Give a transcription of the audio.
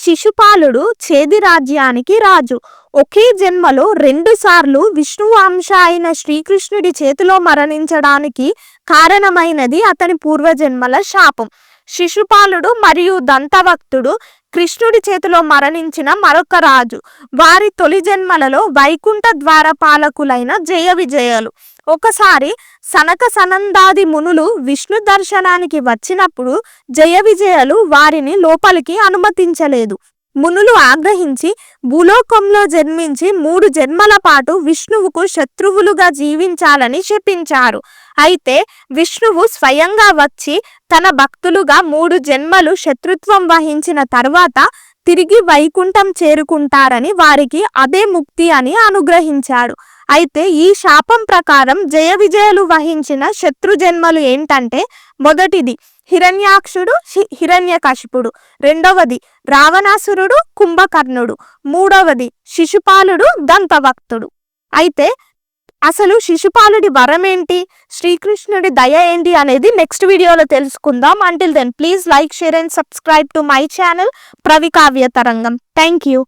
శిశుపాలుడు చేది రాజ్యానికి రాజు. ఒకే జన్మలో 2 సార్లు విష్ణువు అంశ అయిన శ్రీకృష్ణుడి చేతిలో మరణించడానికి కారణమైనది అతని పూర్వజన్మల శాపం. శిశుపాలుడు మరియు దంతవక్తుడు కృష్ణుడి చేతిలో మరణించిన మరొక రాజు. వారి తొలి జన్మలలో వైకుంఠ ద్వారపాలకులైన జయ విజయాలు. ఒకసారి సనక సనందాది మునులు విష్ణు దర్శనానికి వచ్చినప్పుడు జయ విజయాలు వారిని లోపలికి అనుమతించలేదు. మునులు ఆగ్రహించి భూలోకంలో జన్మించి 3 జన్మల పాటు విష్ణువుకు శత్రువులుగా జీవించాలని శపించారు. అయితే విష్ణువు స్వయంగా వచ్చి తన భక్తులుగా 3 జన్మలు శత్రుత్వం వహించిన తర్వాత తిరిగి వైకుంఠం చేరుకుంటారని వారికి అదే ముక్తి అని అనుగ్రహించాడు. అయితే ఈ శాపం ప్రకారం జయ విజయాలు వహించిన శత్రు జన్మలు ఏంటంటే, మొదటిది హిరణ్యాక్షుడు హిరణ్యకశిపుడు, రెండవది రావణాసురుడు కుంభకర్ణుడు, మూడవది శిశుపాలుడు దంతవక్తుడు. అయితే అసలు శిశుపాలుడి వరం ఏంటి, శ్రీకృష్ణుడి దయ ఏంటి అనేది నెక్స్ట్ వీడియోలో తెలుసుకుందాం. Until then please like, share and subscribe to my channel Pravikavya Tarangam. Thank you.